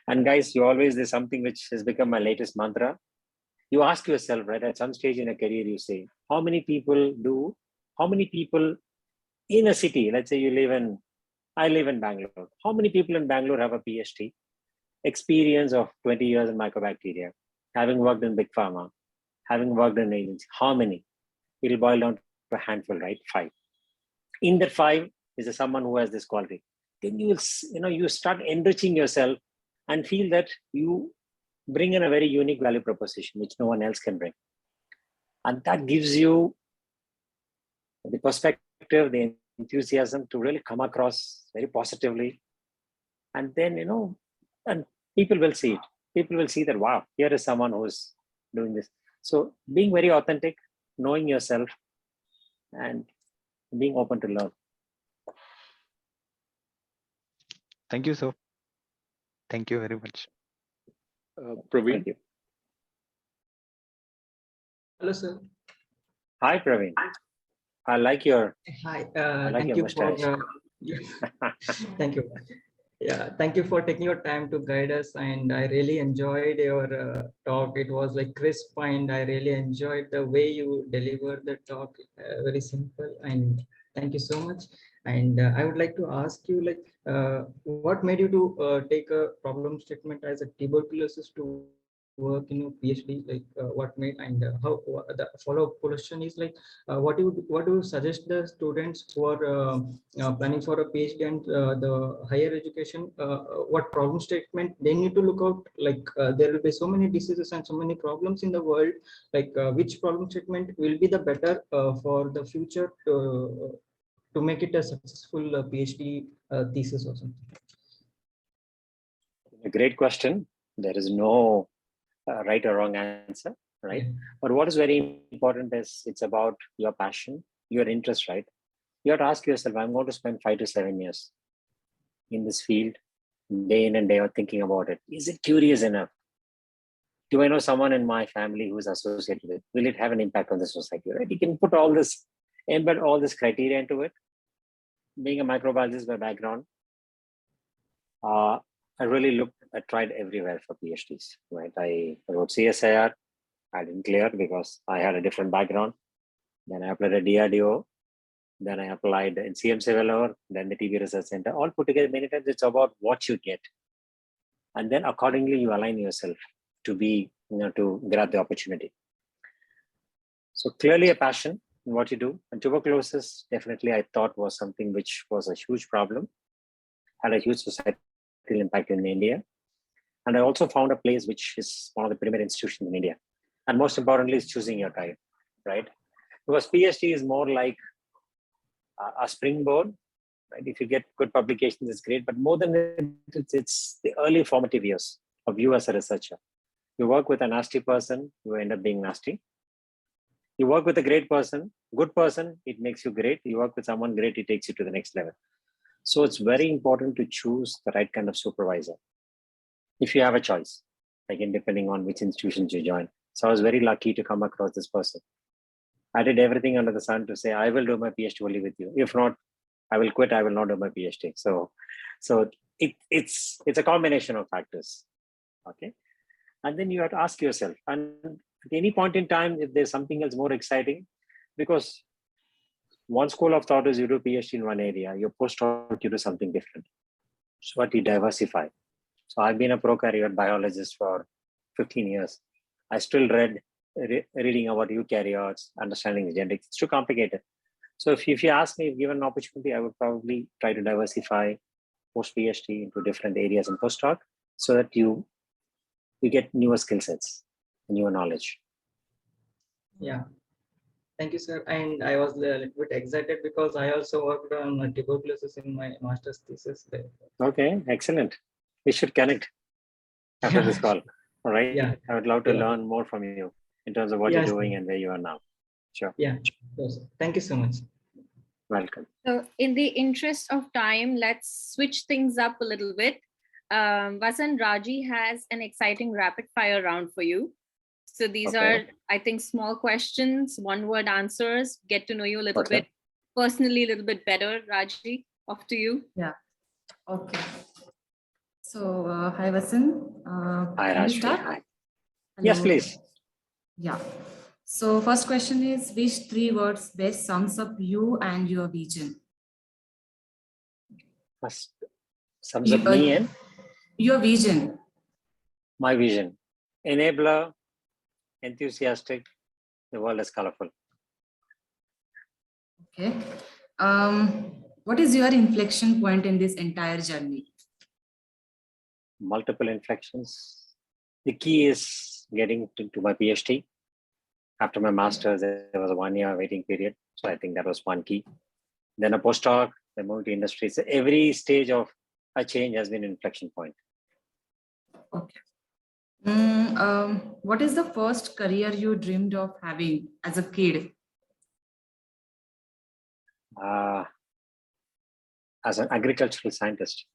And guys, there's something which has become my latest mantra. You ask yourself, right, at some stage in a career, you say, how many people in a city, let's say I live in Bangalore. How many people in Bangalore have a PhD, experience of 20 years in microbacteria, having worked in big pharma, having worked in agency? How many? It'll boil down to a handful, right? 5. In that 5 is there someone who has this quality. Then you start enriching yourself and feel that you bring in a very unique value proposition which no one else can bring. And that gives you the perspective, the enthusiasm to really come across very positively. And then, and people will see it. People will see that, wow, here is someone who's doing this. So being very authentic, knowing yourself, and being open to learn. Thank you, sir. Thank you very much. Praveen. Thank you. Hello, sir. Hi, Praveen. I like your Hi. like Thank your you mustache. Thank you. Yeah, thank you for taking your time to guide us, and I really enjoyed your talk. It was like crisp, and I really enjoyed the way you delivered the talk. Very simple, and Thank you so much. And I would like to ask you, like, what made you to take a problem statement as a tuberculosis to work in your PhD? Like, what made, and how the follow-up question is like, what do you suggest the students who are planning for a PhD and the higher education? What problem statement they need to look out? Like, there will be so many diseases and so many problems in the world. Like, which problem statement will be the better for the future to make it a successful PhD thesis or something? A great question. There is no right or wrong answer, right? But what is very important is it's about your passion, your interest, right? You have to ask yourself, I'm going to spend 5 to 7 years in this field, day in and day out thinking about it. Is it curious enough? Do I know someone in my family who is associated with it? Will it have an impact on the society, right? You can put all this, embed all this criteria into it. Being a microbiologist by background, I really tried everywhere for PhDs, right? I wrote CSIR, I didn't clear because I had a different background. Then I applied at DRDO, then I applied in CMC Vellore, then the TB Research Center. All put together, many times it's about what you get. And then accordingly, you align yourself to be, to grab the opportunity. So clearly a passion in what you do. And tuberculosis, definitely I thought was something which was a huge problem, had a huge societal impact in India. And I also found a place which is one of the premier institutions in India. And most importantly is choosing your time, right? Because PhD is more like a springboard, right? If you get good publications, it's great, but more than that, it's the early formative years of you as a researcher. You work with a nasty person, you end up being nasty. You work with a great person, good person, it makes you great. You work with someone great, it takes you to the next level. So it's very important to choose the right kind of supervisor. If you have a choice, again, depending on which institutions you join. So I was very lucky to come across this person. I did everything under the sun to say, I will do my PhD only with you. If not, I will quit, I will not do my PhD. So it's a combination of factors, okay? And then you have to ask yourself, and at any point in time, if there's something else more exciting, because one school of thought is you do PhD in one area, your postdoc, you do something different. So what you diversify. So I've been a prokaryote biologist for 15 years. I still reading about eukaryotes, understanding genetics. It's too complicated. So if you ask me, if given an opportunity, I would probably try to diversify post-PhD into different areas in postdoc so that you get newer skill sets, newer knowledge. Yeah. Thank you, sir. And I was a little bit excited because I also worked on tuberculosis in my master's thesis. Okay, excellent. We should connect after this call. All right. Yeah. I would love to learn more from you in terms of what you're doing and where you are now. Sure. Yeah. Thank you so much. Welcome. So in the interest of time, let's switch things up a little bit. Vasan, Raji has an exciting rapid fire round for you. So these are, I think, small questions, one-word answers, get to know you a little bit, personally a little bit better. Raji, off to you. Yeah. Okay. So, hi, Vasan. Hi, Can we Rajvi. start? Hi. Yes, please. Yeah. So, first question is, which 3 words best sums up you and your vision? Sums up me and? Your vision. My vision. Enabler, enthusiastic, the world is colorful. Okay. What is your inflection point in this entire journey? Multiple inflections. The key is getting to my PhD. After my master's, there was a 1-year waiting period. So I think that was one key. Then a postdoc, then moving to industry. So every stage of a change has been an inflection point. Okay. What is the first career you dreamed of having as a kid? As an agricultural scientist.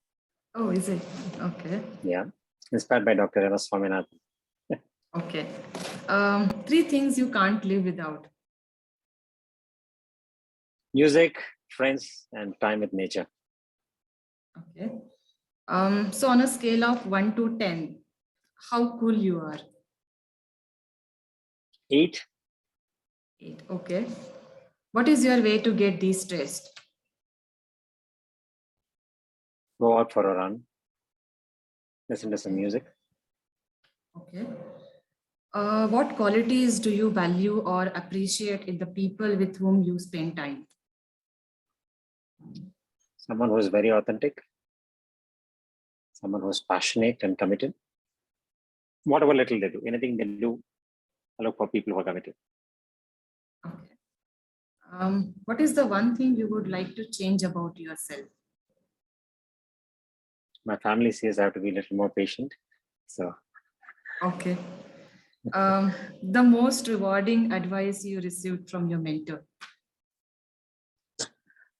Oh, is it? Okay. Yeah. Inspired by Dr. M.S. Swaminathan. Okay. 3 things you can't live without. Music, friends, and time with nature. Okay. So on a scale of 1 to 10, how cool you are? 8. 8. Okay. What is your way to get de-stressed? Go out for a run. Listen to some music. Okay. What qualities do you value or appreciate in the people with whom you spend time? Someone who is very authentic. Someone who is passionate and committed. Whatever little they do, anything they do, I look for people who are committed. Okay. What is the one thing you would like to change about yourself? My family says I have to be a little more patient. So. Okay. The most rewarding advice you received from your mentor?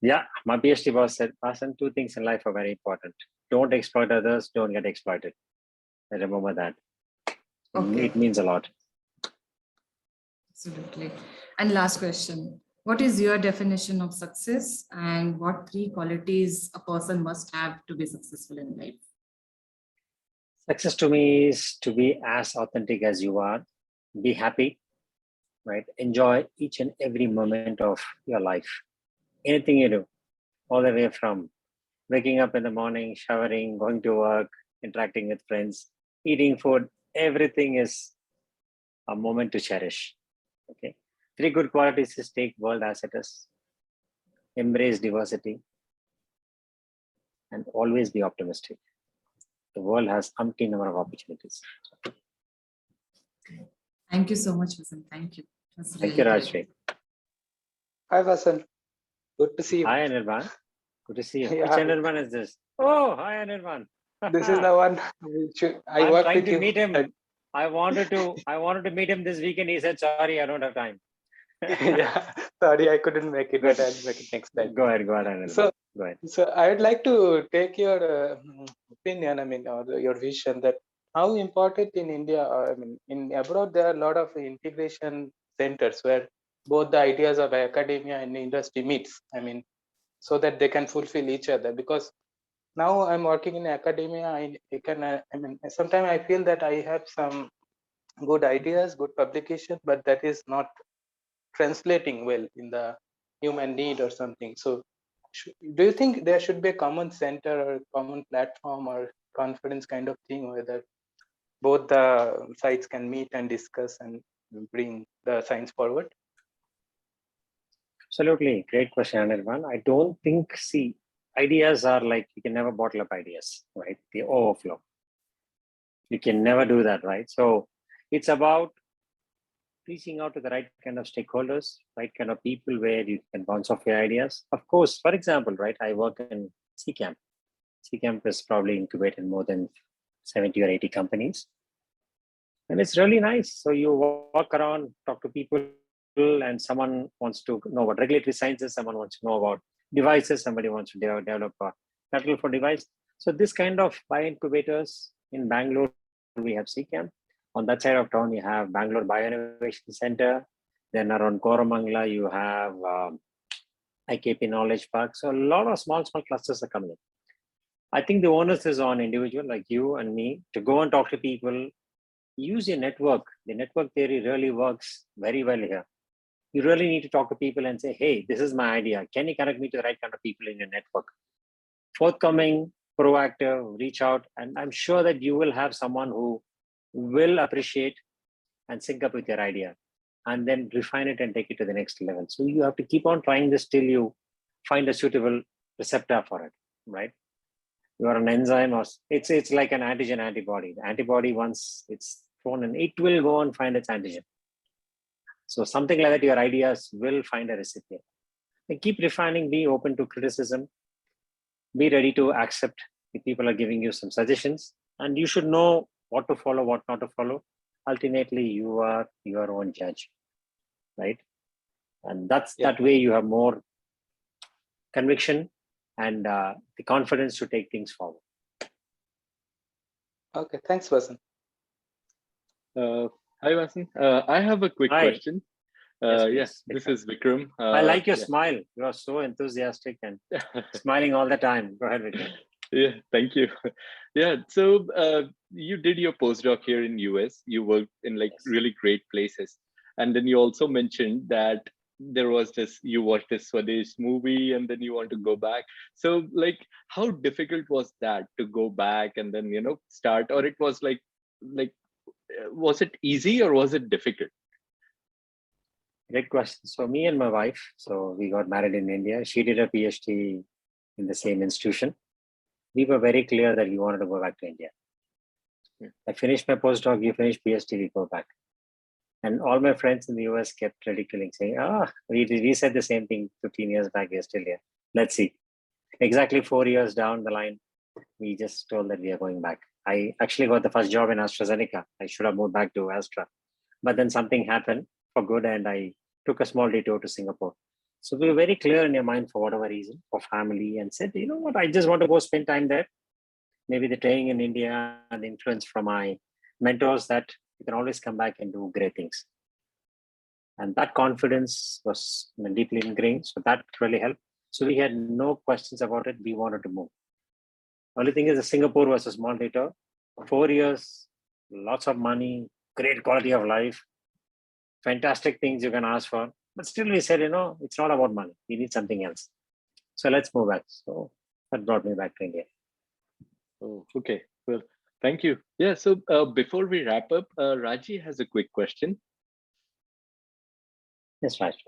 Yeah, my PhD boss said, Vasan, two things in life are very important. Don't exploit others, don't get exploited. I remember that. Okay. It means a lot. Absolutely. And last question. What is your definition of success and what 3 qualities a person must have to be successful in life? Success to me is to be as authentic as you are, be happy, right? Enjoy each and every moment of your life. Anything you do, all the way from waking up in the morning, showering, going to work, interacting with friends, eating food, everything is a moment to cherish. Okay. 3 good qualities is take world as it is, embrace diversity, and always be optimistic. The world has umpteen number of opportunities. Thank you so much, Vasan. Thank you. Thank you, Rajshri. Hi, Vasan. Good to see you. Hi, Anirban. Good to see you. Yeah. Which Anirban is this? Oh, hi, Anirban. This is the one which I work with you. Meet him. I wanted to meet him this weekend. He said, sorry, I don't have time. Yeah, sorry, I couldn't make it, but I'll make it next time. Go ahead, Anirban. So, go ahead. So I would like to take your opinion, or your vision that how important in India, in abroad, there are a lot of integration centers where both the ideas of academia and industry meets, so that they can fulfill each other. Because now I'm working in academia, I can, sometimes I feel that I have some good ideas, good publication, but that is not translating well in the human need or something. So do you think there should be a common center or common platform or conference kind of thing where both the sides can meet and discuss and bring the science forward? Absolutely. Great question, Anirban. I don't think, ideas are like, you can never bottle up ideas, right? They overflow. You can never do that, right? So it's about reaching out to the right kind of stakeholders, right kind of people where you can bounce off your ideas. Of course, for example, right, I work in CCamp. CCamp is probably incubated more than 70 or 80 companies. And it's really nice. So you walk around, talk to people, and someone wants to know about regulatory sciences, someone wants to know about devices, somebody wants to develop a capital for device. So this kind of bio-incubators in Bangalore, we have CCamp. On that side of town, you have Bangalore Bio-Innovation Center. Then around Koramangala, you have IKP Knowledge Park. So a lot of small clusters are coming in. I think the onus is on individual like you and me to go and talk to people, use your network. The network theory really works very well here. You really need to talk to people and say, hey, this is my idea. Can you connect me to the right kind of people in your network? Forthcoming, proactive, reach out. And I'm sure that you will have someone who will appreciate and sync up with your idea and then refine it and take it to the next level. So you have to keep on trying this till you find a suitable receptor for it, right? You are an enzyme or it's like an antigen antibody. The antibody, once it's thrown in, it will go and find its antigen. So something like that, your ideas will find a recipient. And keep refining, be open to criticism, be ready to accept if people are giving you some suggestions, and you should know what to follow, what not to follow. Ultimately, you are your own judge, right? And that way you have more conviction and the confidence to take things forward. Okay, thanks, Vasan. Hi, Vasan. I have a quick question. Yes, this is Vikram. I like your smile. You are so enthusiastic and smiling all the time. Go ahead, Vikram. Yeah, thank you. Yeah, so you did your postdoc here in US. You worked in like really great places. And then you also mentioned that there was this, you watched this Swadesh movie and then you want to go back. So like, how difficult was that to go back and then, start, or it was like, was it easy or was it difficult? Great question. So me and my wife, so we got married in India. She did a PhD in the same institution. We were very clear that we wanted to go back to India. I finished my postdoc, you finished PhD, we go back. And all my friends in the US kept ridiculing, saying, we said the same thing 15 years back, we're still here. Let's see. Exactly 4 years down the line, we just told that we are going back. I actually got the first job in AstraZeneca. I should have moved back to Astra. But then something happened for good and I took a small detour to Singapore. So we were very clear in your mind for whatever reason, for family, and said, you know what, I just want to go spend time there. Maybe the training in India and the influence from my mentors that you can always come back and do great things. And that confidence was deeply ingrained. So that really helped. So we had no questions about it. We wanted to move. Only thing is that Singapore was a small detour. 4 years, lots of money, great quality of life, fantastic things you can ask for. But still we said, it's not about money. We need something else. So let's move back. So that brought me back to India. Oh, okay. Well, thank you. Yeah. So before we wrap up, Raji has a quick question. Yes, Raji.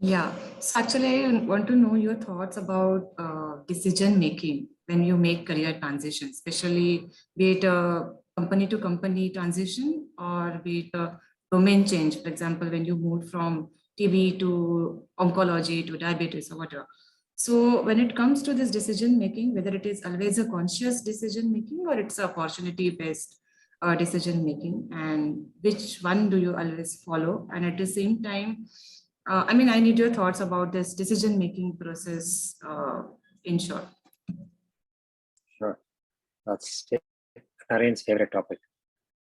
Yeah. So actually, I want to know your thoughts about decision making when you make career transitions, especially be it a company to company transition or be it a domain change. For example, when you move from TB to oncology to diabetes or whatever. So when it comes to this decision making, whether it is always a conscious decision making or it's a opportunity based decision making, and which one do you always follow? And at the same time, I need your thoughts about this decision making process in short. Sure. That's Naren's favorite topic.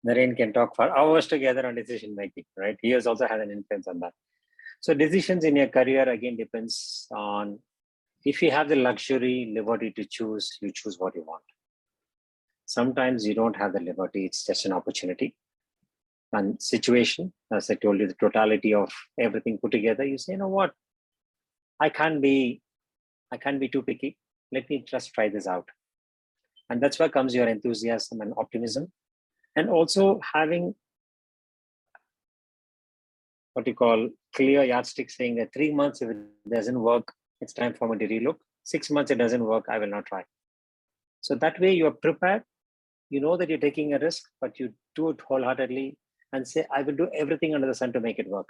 Naren can talk for hours together on decision making, right? He has also had an influence on that. So decisions in your career again depends on if you have the luxury, liberty to choose, you choose what you want. Sometimes you don't have the liberty, it's just an opportunity. And situation, as I told you, the totality of everything put together, you say, you know what? I can't be too picky. Let me just try this out. And that's where comes your enthusiasm and optimism. And also having what you call clear yardstick, saying that 3 months, if it doesn't work, it's time for me to relook. 6 months, it doesn't work, I will not try. So that way you are prepared. You know that you're taking a risk, but you do it wholeheartedly and say, I will do everything under the sun to make it work.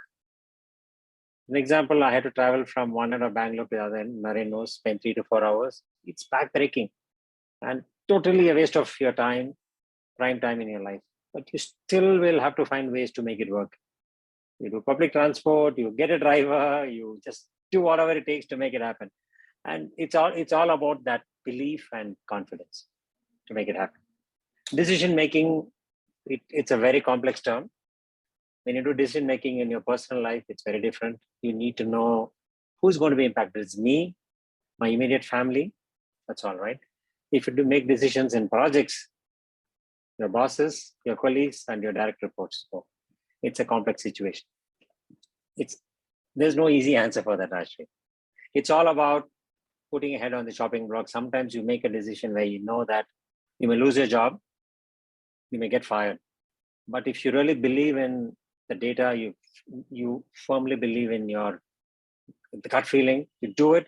An example, I had to travel from one end of Bangalore to the other end. Naren knows, spend 3 to 4 hours. It's backbreaking and totally a waste of your time, prime time in your life. But you still will have to find ways to make it work. You do public transport, you get a driver, you just do whatever it takes to make it happen. And it's all about that belief and confidence to make it happen. Decision making, it's a very complex term. When you do decision making in your personal life, it's very different. You need to know who's going to be impacted. It's me, my immediate family. That's all right. If you do make decisions in projects, your bosses, your colleagues, and your direct reports. So it's a complex situation. There's no easy answer for that, actually. It's all about putting your head on the chopping block. Sometimes you make a decision where you know that you may lose your job, you may get fired. But if you really believe in the data, you firmly believe in the gut feeling, you do it,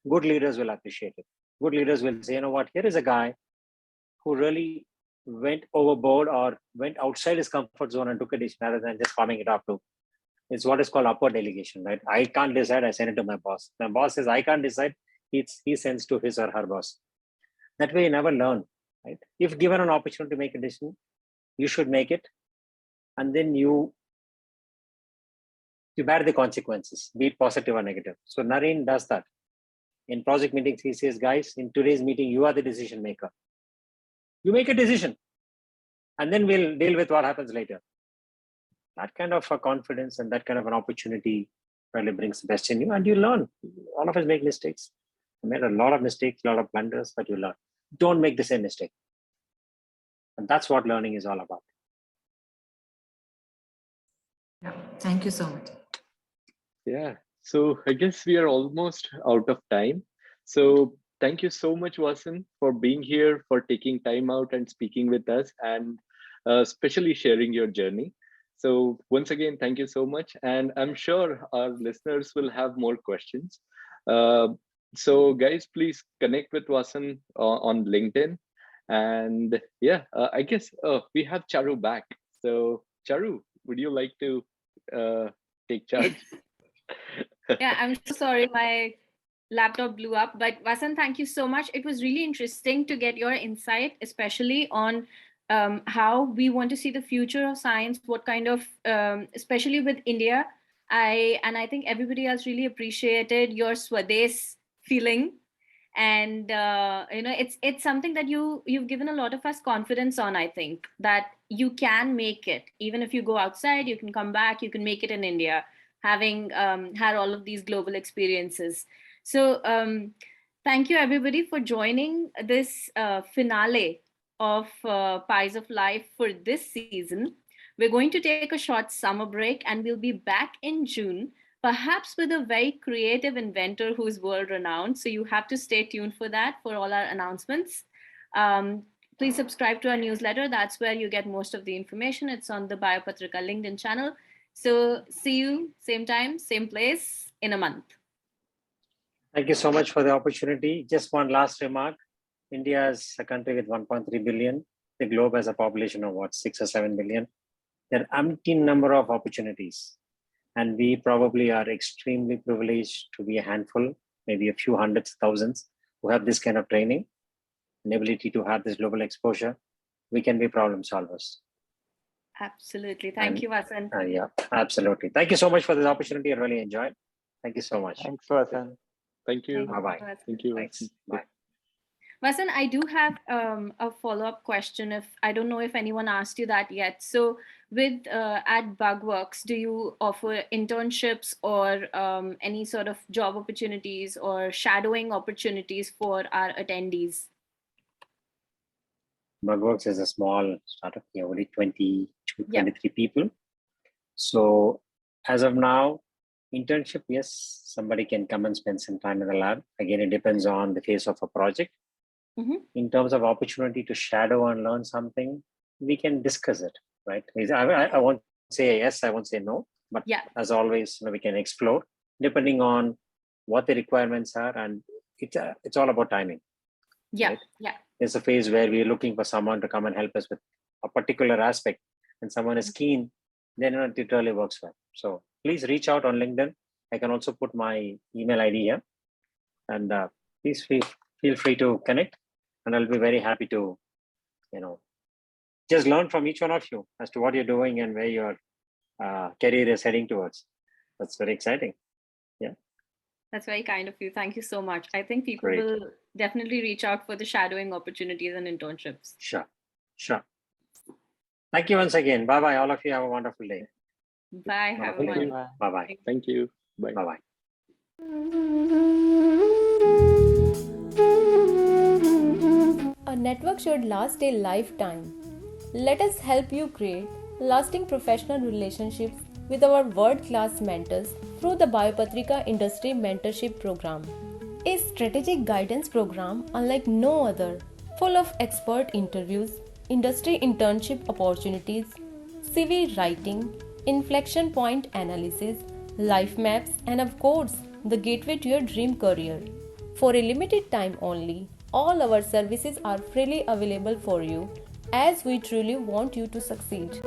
good leaders will appreciate it. Good leaders will say, you know what, here is a guy who really went overboard or went outside his comfort zone and took a decision rather than just farming it up to. It's what is called upward delegation, right? I can't decide, I send it to my boss. My boss says, I can't decide, he sends to his or her boss. That way you never learn, right? If given an opportunity to make a decision, you should make it. And then you bear the consequences, be it positive or negative. So Naren does that. In project meetings, he says, guys, in today's meeting, you are the decision maker. You make a decision, and then we'll deal with what happens later. That kind of a confidence and that kind of an opportunity really brings the best in you, and you learn. All of us make mistakes. I made a lot of mistakes, a lot of blunders, but you learn. Don't make the same mistake. And that's what learning is all about. Yeah, thank you so much. Yeah. So I guess we are almost out of time. So thank you so much, Vasan, for being here, for taking time out and speaking with us, and especially sharing your journey. So once again, thank you so much. And I'm sure our listeners will have more questions. Uh, so guys, please connect with Vasan on LinkedIn. And yeah, I guess we have Charu back. So Charu, would you like to take charge? Yeah, I'm so sorry my laptop blew up, but Vasan, thank you so much. It was really interesting to get your insight, especially on how we want to see the future of science, what kind of, especially with India. I think everybody else really appreciated your Swades feeling, and it's something that you've given a lot of us confidence on. I think that you can make it, even if you go outside, you can come back, you can make it in India, having had all of these global experiences. So thank you everybody for joining this finale of Pies of Life for this season. We're going to take a short summer break and we'll be back in June, perhaps with a very creative inventor who's world renowned. So you have to stay tuned for that, for all our announcements. Please subscribe to our newsletter. That's where you get most of the information. It's on the Biopatrika LinkedIn channel. So see you same time, same place in a month. Thank you so much for the opportunity. Just one last remark. India is a country with 1.3 billion. The globe has a population of what, 6 or 7 billion. There are umpteen number of opportunities. And we probably are extremely privileged to be a handful, maybe a few hundreds, thousands, who have this kind of training, an ability to have this global exposure. We can be problem solvers. Absolutely. Thank you, Vasan. Yeah, absolutely. Thank you so much for this opportunity. I really enjoyed. Thank you so much. Thanks, Vasan. Thank you. Bye-bye. Thank you. Thanks. Bye. Vasan, I do have a follow-up question. If I don't know if anyone asked you that yet. So with at Bugworks, do you offer internships or any sort of job opportunities or shadowing opportunities for our attendees? Bugworks is a small startup, only 22, 23 people. So as of now, internship, yes, somebody can come and spend some time in the lab. Again, it depends on the phase of a project. In terms of opportunity to shadow and learn something, we can discuss it, right? I won't say yes, I won't say no, but as always, we can explore depending on what the requirements are, and it's all about timing. Right? There's a phase where we're looking for someone to come and help us with a particular aspect, and someone is keen, then it really works well. So please reach out on LinkedIn. I can also put my email ID here, and please feel free to connect, and I'll be very happy to, just learn from each one of you as to what you're doing and where your career is heading towards. That's very exciting. Yeah. That's very kind of you. Thank you so much. I think people will definitely reach out for the shadowing opportunities and internships. Sure. Thank you once again. Bye-bye. All of you have a wonderful day. Bye. Have a wonderful day. Bye-bye. Thank you. Bye. Bye-bye. A network should last a lifetime. Let us help you create lasting professional relationships with our world-class mentors through the Biopatrika Industry Mentorship Program. A strategic guidance program unlike no other, full of expert interviews, industry internship opportunities, CV writing, inflection point analysis, life maps, and of course, the gateway to your dream career. For a limited time only, all our services are freely available for you, as we truly want you to succeed.